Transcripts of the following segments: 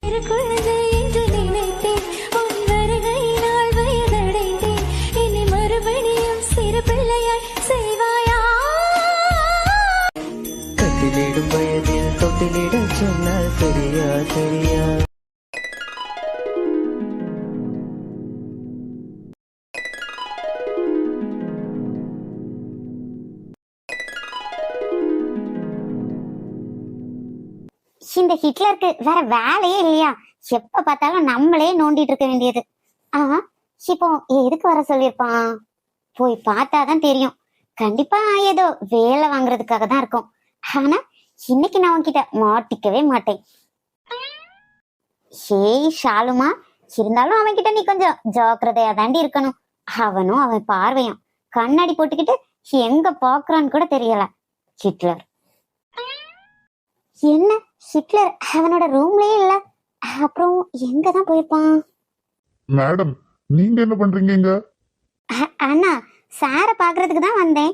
குழந்தை என்று நினைத்தேன், உன் வருகையினால் வயதடைந்தேன், இனி மறுபடியும் சிறு பிள்ளையாய் செய்வாயா? கட்டிலிடும் வயதில் தொட்டிலிட சொன்னால் சரியா சரியா? இந்த ஹிட்லருக்கு வேற வேலையே இல்லையா? எப்ப பார்த்தாலும் நம்மளே நோண்டிட்டு இருக்க வேண்டியது. இப்போ எதுக்கு வர சொல்லியிருப்பான்? போய் பார்த்தாதான் தெரியும். கண்டிப்பா ஏதோ வேலை வாங்குறதுக்காக தான் இருக்கும். ஆனா இன்னைக்கு நான் உன்கிட்ட மாட்டிக்கவே மாட்டேன். ஹேய் ஷாலுமா, இருந்தாலும் அவன்கிட்ட நீ கொஞ்சம் ஜாக்கிரதையா தாண்டி இருக்கணும். அவனும் அவன் பார்வையும் கண்ணாடி போட்டுக்கிட்டு எங்க பாக்குறான்னு கூட தெரியல. ஹிட்லர் என்ன? ஹிட்லர் அவனோட ரூம்லயே இல்ல. அப்புறம் எங்கதான் போயிருப்பான்? மேடம், நீங்க என்ன பண்றீங்க இங்க? அண்ணா, சார பாக்குறதுக்கு தான் வந்தேன்.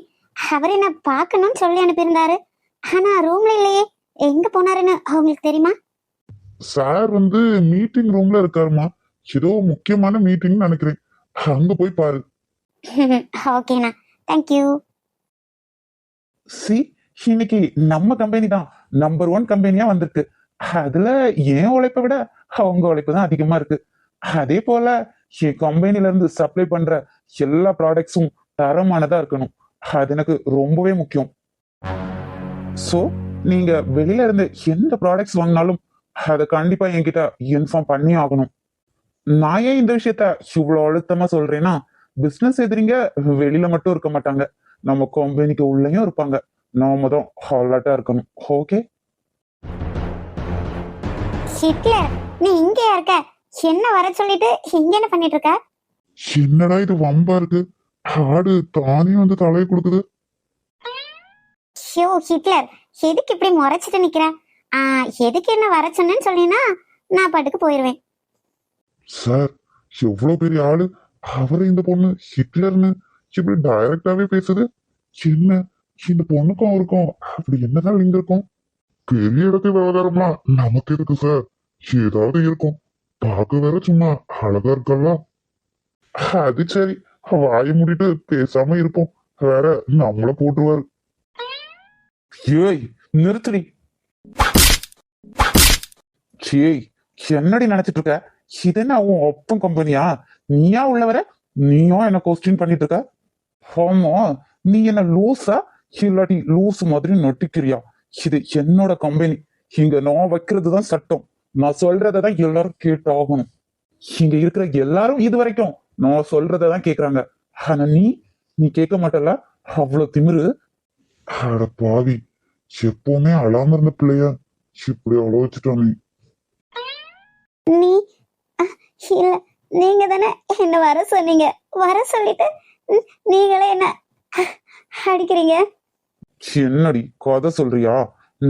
அவர் என்ன பாக்கணும்னு சொல்லி அனுப்பியிருந்தாரு. ஆனா ரூம்ல இல்லையே. எங்க போனாருன்னு அவங்களுக்கு தெரியுமா? சார் மீட்டிங் ரூம்ல இருக்காருமா. ஏதோ முக்கியமான மீட்டிங் நினைக்கிறேன். அங்க போய் பாரு. ஓகேண்ணா, தேங்க்யூ. சி, இன்னைக்கு நம்ம கம்பெனி தான் நம்பர் 1 கம்பெனியா வந்திருக்கு. அதுல என் உழைப்பை விட அவங்க உழைப்பு தான் அதிகமா இருக்கு. அதே போல என் கம்பெனில இருந்து சப்ளை பண்ற எல்லா ப்ராடக்ட்ஸும் தரமானதா இருக்கணும். அது எனக்கு ரொம்பவே முக்கியம். சோ நீங்க வெளியில இருந்து எந்த ப்ராடக்ட்ஸ் வாங்கினாலும் அதை கண்டிப்பா என்கிட்ட இன்ஃபார்ம் பண்ணி ஆகணும். நான் ஏன் இந்த விஷயத்த இவ்வளவு அழுத்தமா சொல்றேன்னா, பிசினஸ் எதிரிங்க வெளியில மட்டும் இருக்க மாட்டாங்க, நம்ம கம்பெனிக்கு உள்ளேயும் இருப்பாங்க. நாம தான் ஹாலட்டா இருக்கணும். ஓகே ஹிட்லர், நீ இங்கேயா இருக்க? என்ன வர சொல்லிட்டு இங்க என்ன பண்ணிட்டு இருக்க? என்னடா இது வம்பா இருக்கு? ஆடு தானே தலையை கொடுக்குது. ஷோ ஹிட்லர், எதுக்கு இப்படி முறைச்சிட்டு நிக்கிற? எதுக்கு என்ன வர சொன்னேன்னு சொல்லினா நான் பாட்டுக்கு போயிருவேன். சார், எவ்வளவு பெரிய ஆளு! அவரை இந்த பொண்ணு ஹிட்லர்னு இப்படி டைரக்டாவே பேசுது. என்ன இந்த பொண்ணுக்கும் அவருக்கும் அப்படி என்னதான் லிங்க் இருக்கும்? பெரிய இடத்து விவகாரம்லாம் நமக்கு எதுக்கு சார்? ஏதாவது இருக்கும். பார்க்க வேற சும்மா அழகா இருக்கல்ல. அது சரி, வாயை மூடிட்டு பேசாம இருப்போம். வேற நம்மள போட்டுருவாரு. ஏய் நிறுத்துடி. ஏய், என்னடி நினைச்சிட்டு இருக்க? இது என்ன உன் ஒப்பம் கம்பெனியா? நீயா உள்ள வர? நீயும் என்ன கொஸ்டின் பண்ணிட்டு இருக்க? ஆமா, நீ என்ன லூசா இல்லாட்டி லூஸ் மாதிரி நொட்டிக்கிறியா? இது என்னோட கம்பெனி. இங்க நான் வைக்கிறது தான் சட்டம். நான் சொல்றதான் எல்லாரும் கேட்டு ஆகணும். இங்க இருக்கிற எல்லாரும் இது வரைக்கும் நான் சொல்றதான் கேக்குறாங்க. ஆனா நீ கேட்க மாட்டல. அவ்வளவு திமிரு. அட பாவி, எப்பவுமே அழாம இருந்த பிள்ளைய இப்படி அழ வச்சுட்டானே. நீ இல்ல, நீங்க தானே என்ன வர சொன்னீங்க. வர சொல்லிட்டு நீங்களே என்ன அடிக்கிறீங்க. என்னடி கதை சொல்றியா?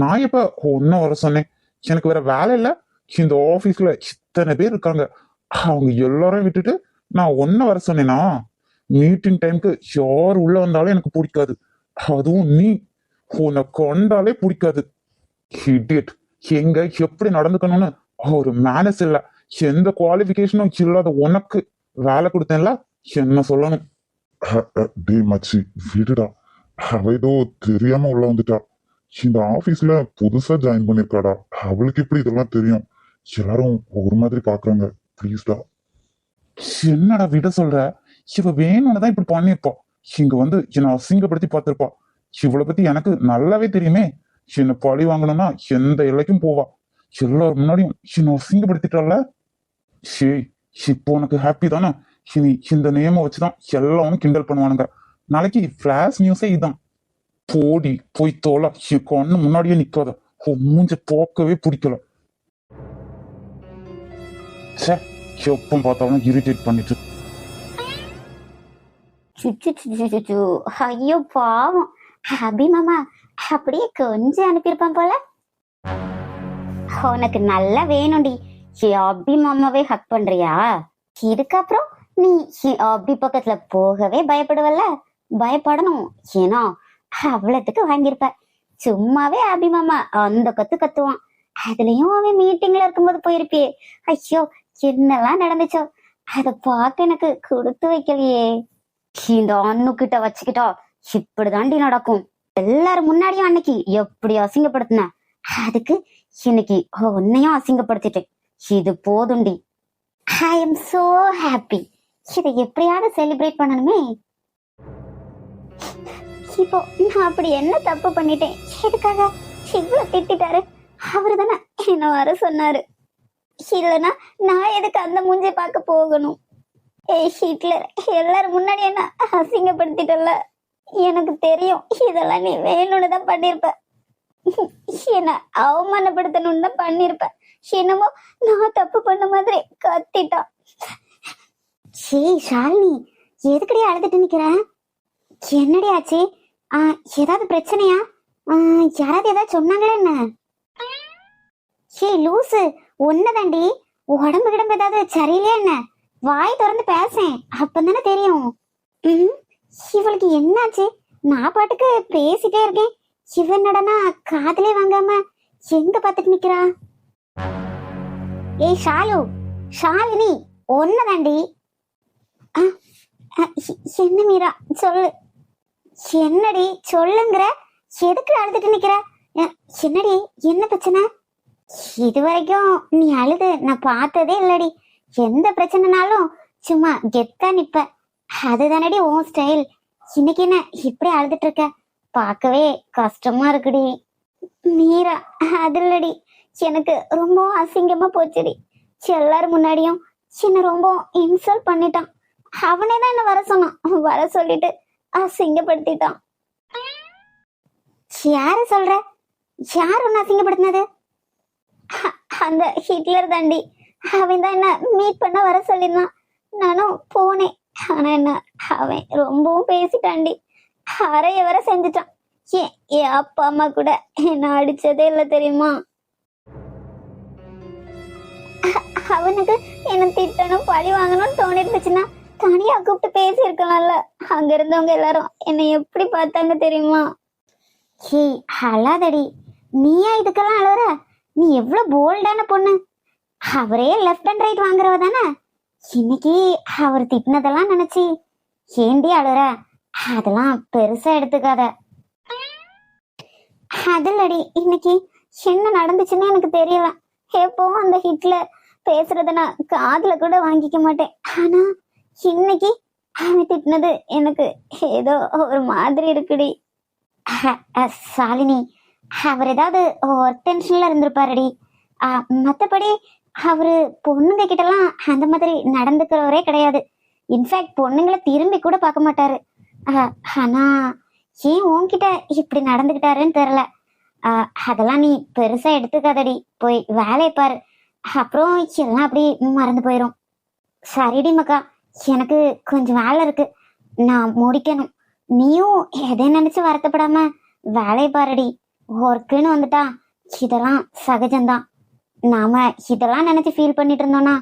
நான் எப்ப ஒன்னும் வர சொன்னேன்? எனக்கு வேற வேலை இல்ல. இந்த ஆபீஸ்ல இத்தனை பேர் இருக்காங்க. அவங்க எல்லாரையும் விட்டுட்டு நான் ஒன்ன வர சொன்னேனா? மீட்டிங் டைமுக்கு யார் உள்ள வந்தாலும் எனக்கு பிடிக்காது. அதுவும் நீ உன்னை கொண்டாலே பிடிக்காது. இடியட். எங்க எப்படி நடந்துக்கணும்னு ஒரு மேனஸ் இல்ல. எந்த குவாலிபிகேஷனும் இல்லாத உனக்கு வேலை கொடுத்தேன்ல, என்ன சொல்லணும்? டே மச்சி, விடுடா. அவ ஏதோ தெரியாம உள்ள வந்துட்டா. இந்த ஆபீஸ்ல புதுசா ஜாயின் பண்ணிருக்காடா. அவளுக்கு எப்படி இதெல்லாம் தெரியும்? எல்லாரும் ஒரு மாதிரி பாக்குறாங்க. ப்ளீஸ்டா. என்னடா விட சொல்ற? இவ வேணும்னு தான் இப்படி பண்ணிருப்பா. இங்க என்னை அசிங்கப்படுத்தி பார்த்திருப்பா. இவளை பத்தி எனக்கு நல்லாவே தெரியுமே. என்னை பழி வாங்கணும்னா எந்த எல்லைக்கும் போவா. எல்லாரும் முன்னாடியும் என்னை அசிங்கப்படுத்திட்டால. ஷேய், இப்போ உனக்கு ஹாப்பி தானே? இனி இந்த நேம வச்சுதான் எல்லாரும் கிண்டல் பண்ணுவானுங்க. நாளைக்கு பிளாஷ் நியூஸே இதான். போடி போய் தோல. என் கண்ணு முன்னாடியே நிக்காத. மூஞ்ச போக்கவே பிடிக்கல. சே, எப்பவும் பார்த்தாலும் இரிட்டேட் பண்ணிட்டு. ஐயோ பாவம், அபிமாமா அப்படியே கொஞ்சம் அனுப்பியிருப்பான் போல. உனக்கு நல்லா வேணும்டி. அபி மாமாவே ஹக் பண்றியா? இதுக்கப்புறம் நீ அபி பக்கத்துல போகவே பயப்படுவல்ல. பயப்படணும். ஏன்னா அவ்வளவுக்கு வாங்கியிருப்ப. சும்மாவே அபி மாமா அந்த கத்து கத்துவான். அதுலயும் அவன் மீட்டிங்ல இருக்கும்போது போயிருப்பியே. ஐயோ, என்னெல்லாம் நடந்துச்சோ அத பார்க்க எனக்கு கொடுத்து வைக்கலையே. இந்த அண்ணு கிட்ட வச்சுக்கிட்டா இப்படிதாண்டி நடக்கும். எல்லாரும் முன்னாடியும் அன்னைக்கு எப்படி அசிங்கப்படுத்தின, அதுக்கு இன்னைக்கு உன்னையும் அசிங்கப்படுத்திட்டேன். இது போதுண்டி. I am so happy. இதை எப்படியாவது செலிப்ரேட் பண்ணணுமே. இப்போ நான் அப்படி என்ன தப்பு பண்ணிட்டேன்? எதுக்காக இவ்வளவு திட்டாரு? அவரு தானே என்ன வர சொன்னாரு. இல்லைன்னா நான் எதுக்கு அந்த மூஞ்சி பார்க்க போகணும்? ஏய் ஹிட்லர், எல்லாரும் முன்னாடி என்ன அசிங்கப்படுத்திட்டல. எனக்கு தெரியும் இதெல்லாம் நீ வேணும்னு தான் பண்ணிருப்ப. என்ன அவமானப்படுத்தணும்னு தான் பண்ணிருப்ப. என்னமோ நான் தப்பு பண்ண மாதிரி கத்திட்டான். ஏய் ஷாலினி, எதுக்கடி அழுதுட்டு நிக்கிற? என்னடி ஆச்சு? ஏதாவது பிரச்சனையா? யாராவது ஏதாவது சொன்னாங்களா என்ன? ஏய் லூசு, ஒன்னதாண்டி. உடம்பு கிடம்பு ஏதாவது சரியில்லையா என்ன? வாய் திறந்து பேசேன், அப்பதானே தெரியும். இவளுக்கு என்னாச்சு? நான் பாட்டுக்கு பேசிட்டே இருக்கேன், இவ என்னடனா காதலே வாங்காம எங்க பாத்துட்டு நிக்கிறா? ஏய் ஷாலு, ஷாலினி, ஒன்னதாண்டி. என்ன மீரா, சொல்லு. என்னடி சொல்லுங்கிற? எதுக்கு அழுதுட்டு நிக்கிற? என்னடி, என்ன பிரச்சனை? இது வரைக்கும் நீ அழுது நான் பார்த்ததே இல்லடி. எந்த பிரச்சனைனாலும் சும்மா கெத்தா நிப்ப, அதுதானடி உன் ஸ்டைல். இன்னைக்கு என்ன இப்படி அழுதுட்டு இருக்க? பார்க்கவே கஷ்டமா இருக்குடி. மீரா, அது இல்லடி, எனக்கு ரொம்ப அசிங்கமா போச்சுடி. எல்லாரும் முன்னாடியும் என்ன ரொம்ப இன்சல்ட் பண்ணிட்டான். அவனே தான் என்ன வர சொன்னான். வர சொல்லிட்டு அசிங்கப்படுத்திட்டான். யார சொல்ற? யார் உன்னை அசிங்கப்படுத்தினது? அந்த ஹிட்லர் தாண்டி. அவன் தான் என்ன மீட் பண்ண வர சொல்லியிருந்தான். நானும் போனேன். ஆனா என்ன, அவன் ரொம்பவும் பேசிட்டாண்டி. அறைய வர செஞ்சுட்டான். என் அப்பா அம்மா கூட என்ன அடிச்சதே இல்லை தெரியுமா? அவனுக்கு என்ன திட்டணும், பழி வாங்கணும்னு தோணி இருந்துச்சுன்னா தனியா கூப்பிட்டு பேசி இருக்கலாம்ல. அங்க இருந்தவங்க எல்லாரும் என்னை எப்படி பார்த்தாங்க தெரியுமா? ஏய் அழாதடி. நீயா இதுக்கெல்லாம் அழுற? நீ எவ்வளவு போல்டான பொண்ணு. அவரே லெஃப்ட் அண்ட் ரைட் வாங்குறவ தானே. இன்னைக்கு அவர் திட்டினதெல்லாம் நினைச்சு ஏண்டி அழுற? அதெல்லாம் பெருசா எடுத்துக்காத. அதுலடி, இன்னைக்கு என்ன நடந்துச்சுன்னு எனக்கு தெரியல. எப்பவும் அந்த ஹிட்லர் பேசுறத நான் காதுல கூட வாங்கிக்க மாட்டேன். ஆனா இன்னைக்கு அவன் திட்டினது எனக்கு ஏதோ ஒரு மாதிரி இருக்குடி. சாலினி, அவர் ஏதாவது ஒர்க் டென்ஷன்ல இருந்திருப்பாருடி. மத்தபடி அவரு பொண்ணுங்க கிட்டலாம் அந்த மாதிரி நடந்துக்கிறவரே கிடையாது. இன்ஃபேக்ட் பொண்ணுங்களை திரும்பி கூட பார்க்க மாட்டாரு. ஆனா ஏன் உன்கிட்ட இப்படி நடந்துகிட்டாருன்னு தெரியல. அதெல்லாம் நீ பெருசா எடுத்துக்காதடி. போய் வேலையை பாரு, அப்புறம் எல்லாம் அப்படி மறந்து போயிரும். சரிடி மக்கா, எனக்கு கொஞ்சம் வேலை இருக்கு, நான் முடிக்கணும். நீயும் எதை நினைச்சு வருத்தப்படாம வேலையை பாருடி. ஒர்க்குன்னு வந்துட்டா இதெல்லாம் சகஜம்தான். நாம இதெல்லாம் நினைச்சு ஃபீல் பண்ணிட்டு இருந்தோம்னா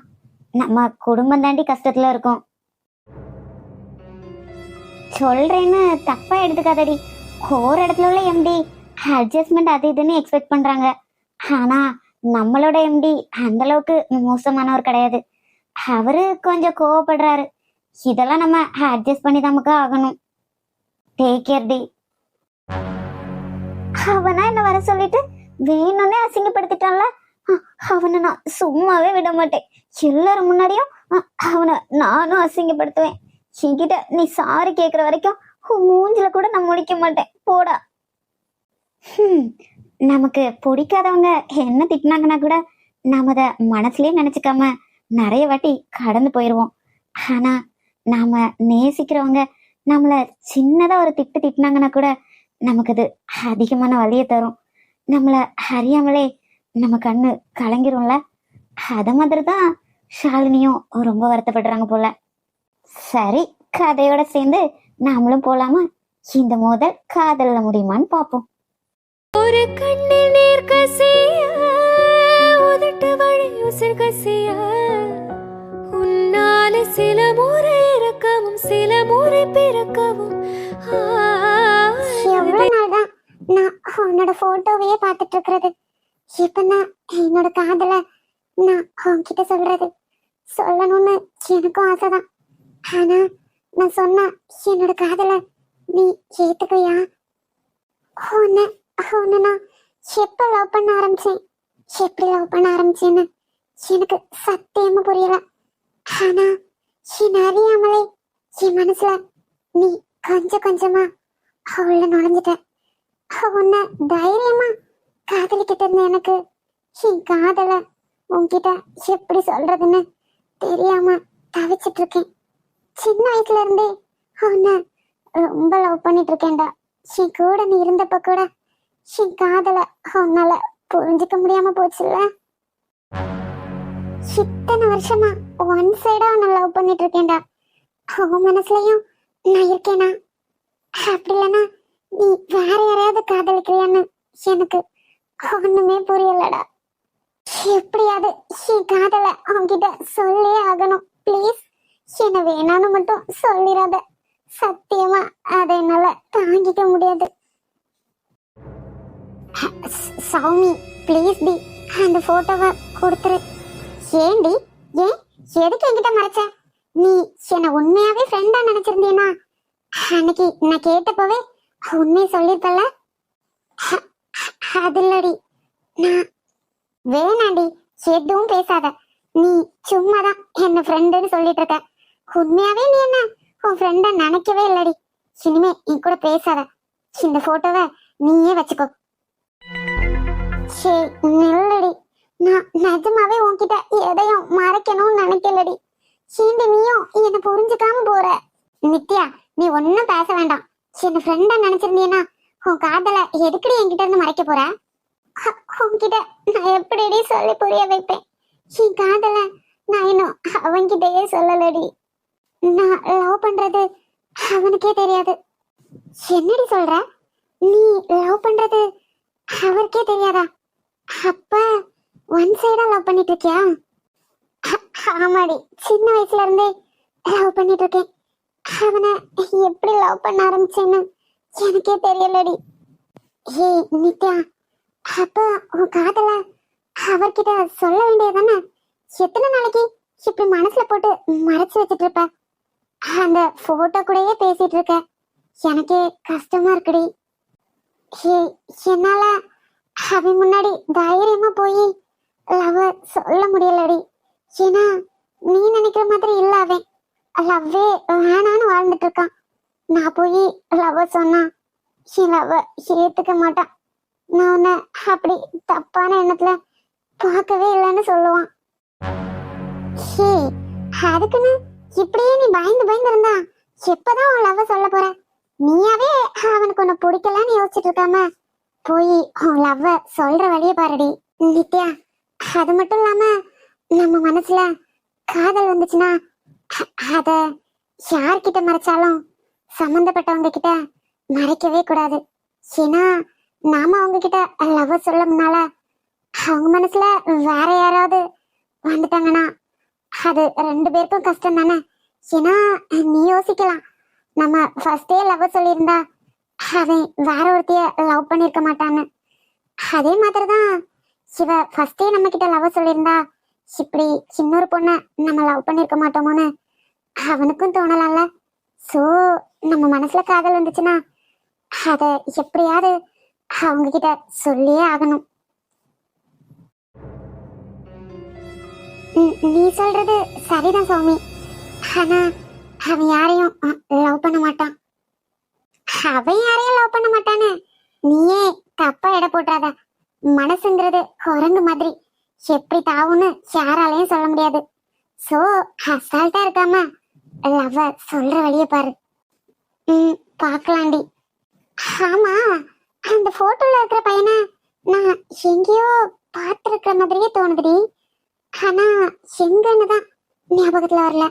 நம்ம குடும்பம் தாண்டி கஷ்டத்துல இருக்கோம். சொல்றேன்னு தப்பா எடுத்துக்காதடி. ஒரு இடத்துல உள்ள எம்டி அட்ஜஸ்ட்மெண்ட் அது இதுன்னு எக்ஸ்பெக்ட் பண்றாங்க. ஆனா நம்மளோட எம்டி அந்த அளவுக்கு மோசமானவர் கிடையாது. அவரு கொஞ்சம் கோவப்படுறாரு. இதெல்லாம் நம்ம அட்ஜஸ்ட் பண்ணி நமக்கு ஆகணும். டேக் கேர் டி. அவனா என்ன வர சொல்லிட்டு வேணும்னே அசிங்கப்படுத்திட்டான்ல. அவனை நான் சும்மாவே விட மாட்டேன். எல்லாரும் முன்னாடியும் அவனை நானும் அசிங்கப்படுத்துவேன். என்கிட்ட நீ சாரி கேக்குற வரைக்கும் மூஞ்சில கூட நான் முடிக்க மாட்டேன். போடா. நமக்கு பிடிக்காதவங்க என்ன திட்டினாங்கன்னா கூட நாம அத மனசுலயே நினைச்சுக்காம நிறைய வாட்டி கடந்து போயிடுவோம். ஆனா நாம நேசிக்கிறவங்க நம்மள சின்னதா ஒரு திட்டினாங்கன்னா கூட நமக்கு அது அதிகமான வலியை தரும். நம்மள அறியாமலே நம்ம கண்ணு கலங்கிரும்ல. அத மாதிரிதான் ஷாலினியும் ரொம்ப வருத்தப்படுறாங்க போல. சரி, கதையோட சேர்ந்து நாமளும் போலாமா? இந்த மோதல் காதல்ல முடியுமான்னு பாப்போம். ஒரு கண்ணில் நீர் கசிய உதட்டு வழி உசிர் கசிய உன்னால சில முறை இறக்கவும் சில முறை பிறக்கவும். எவ்வளவு நாள் தான் நான் உன்னோட போட்டோவையே பார்த்துட்டு இருக்கிறது? இப்பதான் என்னோட காதல நான் உன்கிட்ட சொல்லணும்னு எனக்கும் ஆசைதான். ஆனா நான் சொன்னா என்னோட காதல நீ ஏத்துக்குவியா? உன்னை உன்னை நான் எப்ப லவ் பண்ண ஆரம்பிச்சேன், எப்படி லவ் பண்ண ஆரம்பிச்சேன்னு எனக்கு சத்தியமா புரியல. ஆனா என்ன அறியாமலே என் மனசுல நீ கொஞ்சம் கொஞ்சமா உள்ள நுழைஞ்சிட்ட. உன்னை தைரியமா காதலிக்கிட்டு இருந்த எனக்கு என் காதல உன்கிட்ட எப்படி சொல்றதுன்னு தெரியாம தவிச்சிட்டு இருக்கேன். சின்ன வயசுல இருந்தே உன்னை ரொம்ப லவ் பண்ணிட்டு இருக்கேன்டா. என் கூட நீ இருந்தப்ப கூட என் காதல உன்னால புரிஞ்சுக்க முடியாம போச்சுல்ல. இத்தனை வருஷமா ஒன் சைடா உன்னை லவ் பண்ணிட்டு இருக்கேன்டா. உன் மனசுலயும் நான் இருக்கேனா? அப்படி இல்லைன்னா நீ வேற யாரையாவது காதலிக்கிறியான்னு எனக்கு ஒண்ணுமே புரியலடா. எப்படியாவது என் காதல அவன்கிட்ட சொல்லே ஆகணும். ப்ளீஸ் என்ன வேணான்னு மட்டும் சொல்லிடாத. சத்தியமா அதை என்னால தாங்கிக்க முடியாது. சௌமி ப்ளீஸ் டி, அந்த போட்டோவை கொடுத்துரு. ஏண்டி, ஏன் எதுக்கு என்கிட்ட மறைச்ச? நீ என்ன உண்மையாவே ஃப்ரெண்டா நினைச்சிருந்தீனா அன்னைக்கு நான் கேட்டப்பவே உண்மையை சொல்லிருப்பல. அது இல்லடி, நான் வேணாண்டி எதுவும் பேசாத. நீ சும்மாதான் என்ன ஃப்ரெண்டுன்னு சொல்லிட்டு இருக்க. உண்மையாவே நீ என்ன உன் ஃப்ரெண்ட நினைக்கவே இல்லடி. இனிமே என் கூட பேசாத. இந்த போட்டோவை நீயே வச்சுக்கோ. சரி நில்லடி, நான் நிஜமாவே உன்கிட்ட எதையும் மறைக்கணும்னு நினைக்கலடி. சீண்டி நீயும் என்ன புரிஞ்சுக்காம போற. நித்யா நீ ஒன்னும் பேச வேண்டாம். என்ன ஃப்ரெண்டா நினைச்சிருந்தீன்னா உன் காதல எதுக்கடி என்கிட்ட இருந்து மறைக்க போற? உன்கிட்ட நான் எப்படிடி சொல்லி புரிய வைப்பேன்? என் காதல நான் இன்னும் அவன்கிட்டயே சொல்லலடி. நான் லவ் பண்றது அவனுக்கே தெரியாது. என்னடி சொல்ற? நீ லவ் பண்றது அவருக்கே தெரியாதா? அப்ப ஒன் சைடா லவ் பண்ணிட்டு இருக்கியா? ஆமாடி, சின்ன வயசுல இருந்தே லவ் பண்ணிட்டு இருக்கேன். அவனை எப்படி லவ் பண்ண ஆரம்பிச்சேன்னு எனக்கே தெரியலடி. ஏய் நித்யா, அப்ப உன் காதல அவர்கிட்ட சொல்ல வேண்டியதானே? எத்தனை நாளைக்கு இப்படி மனசுல போட்டு மறைச்சு வச்சிட்டு இருப்ப? அந்த போட்டோ கூடயே பேசிட்டு இருக்க. எனக்கே கஷ்டமா இருக்குடி. என்னால அவன் முன்னாடி தைரியமா போய் லவ் சொல்ல முடியலடி. ஏன்னா நீ நினைக்கிற மாதிரி இல்ல. அவன் லவ்வே வேணான்னு வாழ்ந்துட்டு இருக்கான். நான் போய் லவ் சொன்னா என் லவ் ஏத்துக்க மாட்டான். நான் உன்னை அப்படி தப்பான எண்ணத்துல பார்க்கவே இல்லைன்னு சொல்லுவான். ஹே, அதுக்குன்னு இப்படியே நீ பயந்து பயந்து இருந்தா எப்பதான் உன் லவ் சொல்ல போற? நீயாவே அவனுக்கு உன்னை பிடிக்கலன்னு யோசிச்சுட்டு இருக்காம போய் உன் லவ் சொல்ற வழிய பாருடி நித்யா. அது மட்டும் இல்லாம நம்ம மனசுல காதல் வந்துச்சுன்னா அத யார்கிட்ட மறைச்சாலும் சம்பந்தப்பட்டவங்க கிட்ட மறைக்கவே கூடாது. ஏன்னா நாம அவங்க கிட்ட லவ் சொல்ல முன்னால அவங்க மனசுல வேற யாராவது வந்துட்டாங்கன்னா அது ரெண்டு பேருக்கும் கஷ்டம் தானே. ஏன்னா நீ யோசிக்கலாம், நம்ம ஃபர்ஸ்டே லவ் சொல்லியிருந்தா அவன் வேற ஒருத்தைய லவ் பண்ணிருக்க மாட்டான்னு. அதே மாதிரிதான் சிவ ஃபர்ஸ்டே நம்ம கிட்ட லவ் சொல்லியிருந்தா இப்படி இன்னொரு பொண்ண நம்ம லவ் பண்ணிருக்க மாட்டோமோன்னு அவனுக்கும் தோணலாம்ல. சோ நம்ம மனசுல காதல் வந்துச்சுன்னா அத எப்படியாவது அவங்க கிட்ட சொல்லியே ஆகணும். நீ சொல்றது சரிதான் சௌமி. ஆனா அவன் யாரையும் லவ் பண்ண மாட்டான். அவன் யாரையும் லவ் பண்ண மாட்டான்னு நீயே தப்பா எடை போட்டாத. மனசுங்கிறது குரங்கு மாதிரி எப்படி தாவுன்னு யாராலையும் சொல்ல முடியாது. சோ அசால்ட்டா இருக்காம லவ் சொல்ற வழிய பாரு. பாக்கலாண்டி. ஆமா, அந்த போட்டோல இருக்கிற பையனை நான் எங்கேயோ பார்த்திருக்கிற மாதிரியே தோணுதுடி. ஆனா எங்கன்னு தான் ஞாபகத்துல வரல.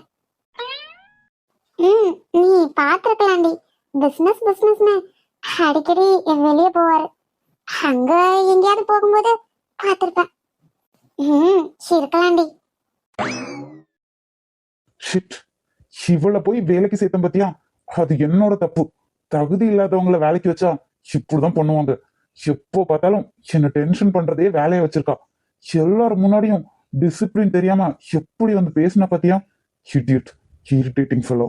நீ பார்த்திருக்கலாண்டி. பிசினஸ் பிசினஸ்னு அடிக்கடி வெளியே போவாரு. அங்க எங்கேயாவது போகும்போது பார்த்திருப்பேன். இருக்கலாண்டி. ஷிட், இவளை போய் வேலைக்கு சேர்த்தேன் பத்தியா? அது என்னோட தப்பு. தகுதி இல்லாதவங்களை வேலைக்கு வச்சா இப்படிதான் பண்ணுவாங்க. எப்போ பார்த்தாலும் என்ன டென்ஷன் பண்றதே வேலையை வச்சிருக்கா. எல்லாரும் முன்னாடியும் டிசிப்ளின் தெரியாம எப்படி வந்து பேசின பாத்தியா? Idiot, irritating fellow.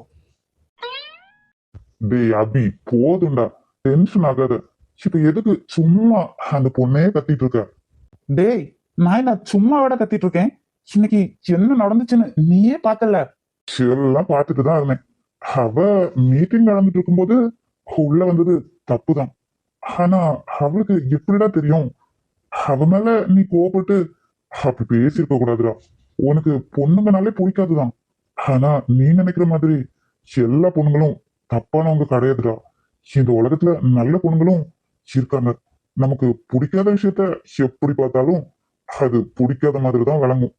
டேய் அபி, போதும்டா, டென்ஷன் ஆகாத. இப்ப எதுக்கு சும்மா அந்த பொண்ணையே கத்திட்டு இருக்க? டேய், நான் என்ன சும்மா விட கத்திட்டு இருக்கேன்? இன்னைக்கு என்ன நடந்துச்சுன்னு நீயே பார்த்தல. எல்லாம் பார்த்துட்டு தான் இருந்தேன். அவ மீட்டிங் நடந்துட்டு இருக்கும்போது உள்ள வந்தது தப்புதான். ஆனா அவளுக்கு எப்படிடா தெரியும்? அவ மேல நீ கோவப்பட்டு அப்படி பேசியிருக்க கூடாதுடா. உனக்கு பொண்ணுங்கனாலே பிடிக்காதுதான். ஆனா நீ நினைக்கிற மாதிரி எல்லா பொண்ணுங்களும் தப்பானவங்க கிடையாதுடா. இந்த உலகத்துல நல்ல பொண்ணுங்களும் இருக்காங்க. நமக்கு பிடிக்காத விஷயத்த எப்படி பார்த்தாலும் அது பிடிக்காத மாதிரி தான் விளங்கும்.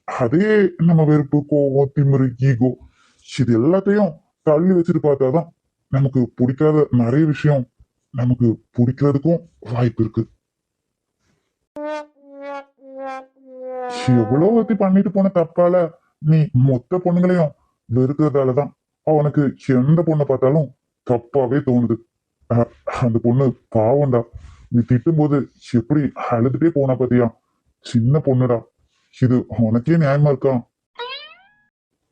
அதே நம்ம வெறுப்பு, கோவம், திமிரு, ஈகோ இது எல்லாத்தையும் தள்ளி வச்சுட்டு பார்த்தாதான் நமக்கு பிடிக்காத நிறைய விஷயம் நமக்கு பிடிக்கிறதுக்கும் வாய்ப்பு இருக்கு. எவ்வளவு ஒருத்தி பண்ணிட்டு போன தப்பால நீ மொத்த பொண்ணுங்களையும் வெறுக்கிறதாலதான் அவனுக்கு எந்த பொண்ணை பார்த்தாலும் தப்பாவே தோணுது. அந்த பொண்ணு பாவம்டா. நீ திட்டும் போது எப்படி அழுதுட்டே போனா பாத்தியா? சின்ன பொண்ணுடா. இது உனக்கே நியாயமா இருக்கா?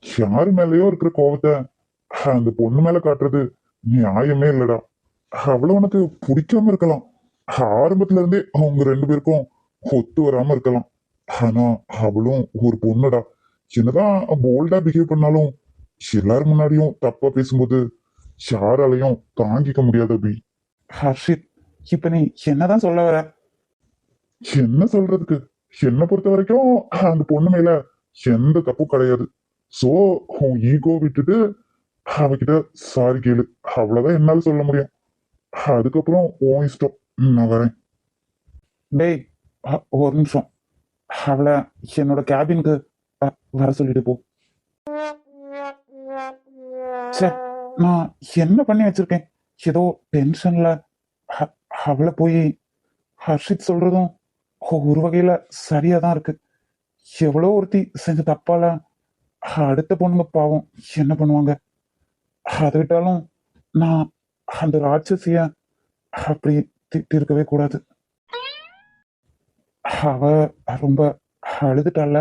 யாரு மேலயோ இருக்கிற கோவத்தை அந்த பொண்ணு மேல காட்டுறது நியாயமே இல்லடா. அவளை உனக்கு பிடிக்காம இருக்கலாம். ஆரம்பத்துல இருந்தே அவங்க ரெண்டு பேருக்கும் ஒத்து வராம இருக்கலாம். ஆனா அவளும் ஒரு பொண்ணுடா. என்னதான் போல்டா பிஹேவ் பண்ணாலும் எல்லாரும் முன்னாடியும் தப்பா பேசும்போது யாராலையும் தாங்கிக்க முடியாது அபி. ஹர்ஷித், இப்ப நீ என்னதான் சொல்ல வர? என்ன சொல்றதுக்கு, என்னை பொறுத்த வரைக்கும் அந்த பொண்ணு மேல எந்த தப்பும் கிடையாது. சோ உன் ஈகோ விட்டுட்டு அவகிட்ட சாரி கேளு. அவ்வளவுதான் என்னால சொல்ல முடியும். அதுக்கப்புறம் உன் இஷ்டம். நான் வரேன். டேய், ஒரு நிமிஷம். அவளை என்னோட கேபினுக்கு வர சொல்லிட்டு போ. ச்சே, நான் என்ன பண்ணி வச்சிருக்கேன்? ஏதோ டென்ஷன்ல அவளை போய் ஹர்ஷித் சொல்றதும் ஒரு வகையில சரியா தான் இருக்கு. எவ்வளோ ஒருத்தி செஞ்ச தப்பால அடுத்த பொண்ணுங்க பாவம் என்ன பண்ணுவாங்க? அதை விட்டாலும் நான் அந்த ராட்சசிய அப்படி திட்டி இருக்கவே கூடாது. அவ ரொம்ப அழுதுட்டால.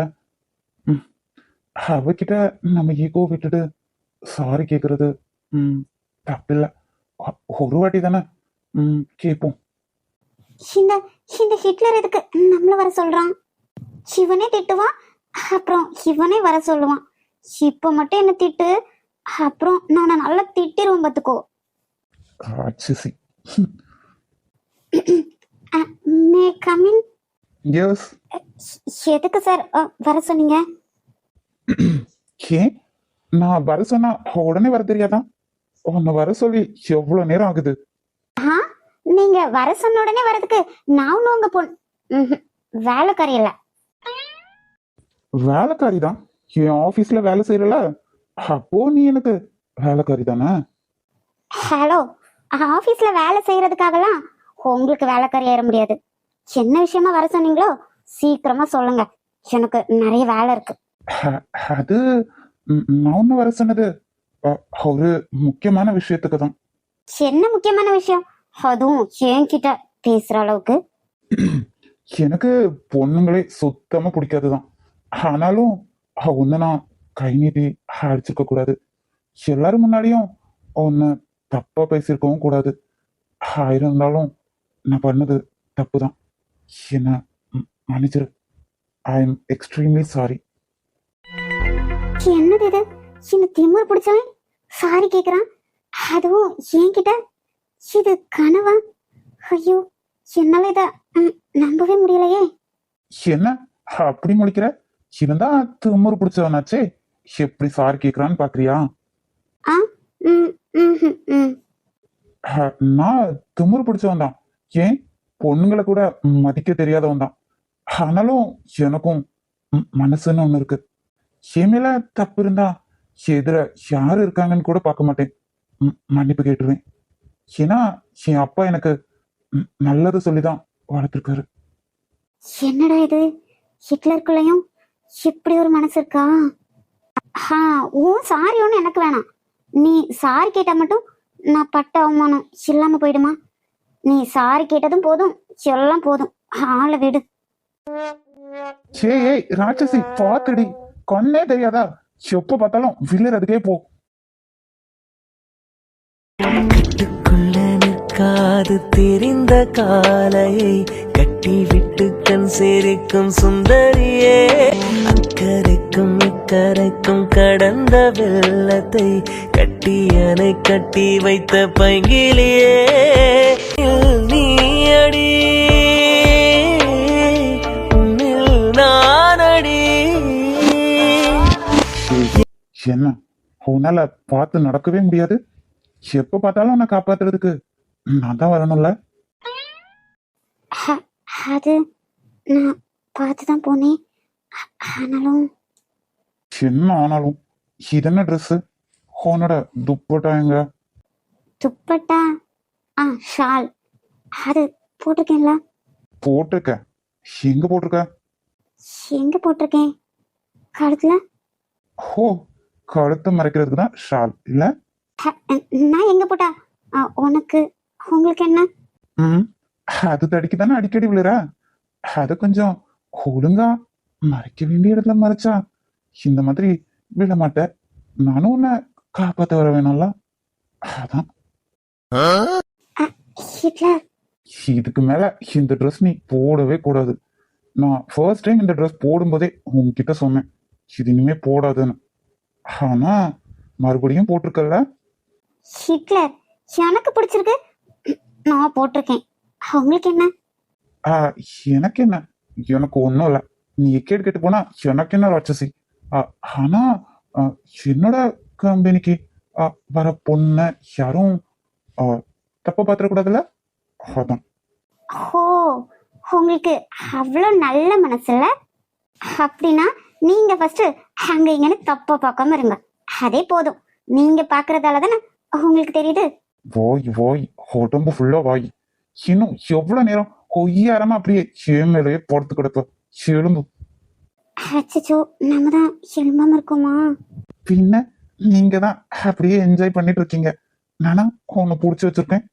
அவகிட்ட நம்ம ஈகோ விட்டுட்டு சாரி கேக்குறது தப்பில்லை. ஒரு வாட்டி தானே கேட்போம். இந்த இந்த ஹிட்லர் எதுக்கு நம்மள வர சொல்றான்? இவனே திட்டுவான், அப்புறம் இவனே வர சொல்லுவான். இப்ப மட்டும் என்ன திட்டு, அப்புறம் நான் நல்லா திட்டிருவேன் பாத்துக்கோ. ராட்சசி. May come in. எஸ். எதுக்கு சார் வர சொன்னீங்க? ஏன் நான் வர சொன்னா உடனே வர தெரியாதா? உன்னை வர சொல்லி எவ்வளவு நேரம் ஆகுது? நீங்க வர சொன்ன உடனே வரதுக்கு நான் உங்க வேலைக்காரி இல்ல. வேலைக்காரி தான். என் ஆபீஸ்ல வேலை செய்யறல, அப்போ நீ எனக்கு வேலைக்காரி தானே? ஹலோ, ஆபீஸ்ல வேலை செய்யறதுக்காகலாம் உங்களுக்கு வேலைக்காரி ஏற முடியாது. என்ன விஷயமா வர சொன்னீங்களோ சீக்கிரமா சொல்லுங்க, எனக்கு நிறைய வேலை இருக்கு. அது நான் ஒண்ணு வர சொன்னது ஒரு முக்கியமான விஷயத்துக்கு தான். என்ன முக்கியமான விஷயம்? அதுவும் என்கிட்ட பேசுற அளவுக்கு? எனக்கு பொண்ணுங்களே சுத்தமா பிடிக்காதுதான். ஆனாலும் ஒன்னு நான் கை நீட்டி அடிச்சிருக்க கூடாது. எல்லாரும் முன்னாடியும் ஒன்னு தப்பா பேசியிருக்கவும் கூடாது. இருந்தாலும் நான் பண்ணது தப்பு தான். என்ன மன்னிச்சிரு. I am extremely sorry. என்னது இது? இந்த திமிர் பிடிச்சவன் சாரி கேக்குறான், அதுவும் என்கிட்ட. இது கனவா? ஐயோ, என்னால இத நம்பவே முடியலையே. என்ன அப்படி முழிக்கிற? இருந்தா திமிரு பிடிச்சவனாச்சே, எப்படி சாரி கேக்குறான்னு பாக்குறியா? நான் திமிரு பிடிச்சவன் தான். ஏன், பொண்ணுங்களை கூட மதிக்க தெரியாதவன் தான். ஆனாலும் எனக்கும் மனசுன்னு ஒண்ணு இருக்கு. என் மேல தப்பு இருந்தா எதிர யாரு இருக்காங்கன்னு கூட பார்க்க மாட்டேன். மன்னிப்பு கேட்டுருவேன். ஏன்னா என் அப்பா எனக்கு நல்லது சொல்லிதான் வளர்த்துருக்காரு. என்னடா இது, ஹிட்லருக்குள்ளயும் இப்படி ஒரு மனசு இருக்கா? சாரி ஒண்ணு எனக்கு வேணாம். நீ சாரி கேட்டா மட்டும் நான் பட்ட அவமானம் இல்லாம போயிடுமா? நீ சாரி கேட்டதும் போதும், எல்லாம் போதும். ஆளை விடு. ஏய் ராட்சசி பாத்துடி, கண்ணே தெரியாதா? எப்ப பார்த்தாலும் வில்லறதுக்கே போ. கட்டுக்குள்ள நிற்காது தெரிந்த காலையை கட்டிவிட்டு கண் சேரிக்கும் சுந்தரியே, அக்கறைக்கும் இக்கரைக்கும் கடந்த வெள்ளத்தை கட்டியனை கட்டி வைத்த பைங்கிலியே, நீ அடி உன்னில் நான் அடி. என்ன உன்னால பார்த்து நடக்கவே முடியாது? எப்ப பார்த்தாலும் உன்னை காப்பாத்துறதுக்கு நான் தான் வரணும்ல? அது நான் பார்த்துதான் போனேன். ஆனாலும் என்ன ஆனாலும் இது என்ன ட்ரெஸ்? உன்னோட துப்பட்டா எங்க? துப்பட்டா, ஷால் அது போட்டிருக்கேன்ல. போட்டிருக்க? எங்க போட்டிருக்க? எங்க போட்டிருக்கேன்? கழுத்துல. ஓ, கழுத்தை மறைக்கிறதுக்கு தான் ஷால் இல்ல? நான் எங்க போட்டா உனக்கு உங்களுக்கு என்ன? அது தடிக்கு தானே அடிக்கடி விழுற. அது கொஞ்சம் ஒழுங்கா மறைக்க வேண்டிய இடத்துல மறைச்சா இந்த மாதிரி விழ மாட்டேன். நானும் உன்னை காப்பாத்த வர வேணும்ல, அதான். ஹிட்லர், இதுக்கு மேல இந்த ட்ரெஸ் நீ போடவே கூடாது. நான் ஃபர்ஸ்ட் டைம் இந்த ட்ரெஸ் போடும்போதே உன்கிட்ட சொன்னேன் இது இனிமே போடாதுன்னு. ஆனா மறுபடியும் போட்டிருக்கல. ஹிட்லர் எனக்கு பிடிச்சிருக்கு, நான் போட்டிருக்கேன். உங்களுக்கு என்ன? எனக்கு என்ன? எனக்கு ஒன்றும் இல்லை. நீ கேட்டு கேட்டு போனா எனக்கு என்ன ராட்சசி. ஆனா என்னோட கம்பெனிக்கு வர பொண்ணை யாரும் தப்ப பாத்திரக்கூடாதுல்ல, அதான். ஓ, உங்களுக்கு அவ்வளோ நல்ல மனசுல. அப்படின்னா நீங்க ஃபர்ஸ்ட் அங்க இங்கன்னு தப்பா பார்க்காம இருங்க, அதே போதும். நீங்க பாக்குறதால தானே உங்களுக்கு தெரியுது. வாய் வாய், உடம்பு ஃபுல்லா வாய். இன்னும் எவ்வளவு நேரம் கொய்யாரமா அப்படியே மேலேயே போடுத்து கிடப்ப எலும்பு. அச்சோ, நம்ம தான் எலும்பாம இருக்கோமா? பின்ன நீங்க தான் அப்படியே என்ஜாய் பண்ணிட்டு இருக்கீங்க. நானா உன்னை புடிச்சு வச்சிருக்கேன்.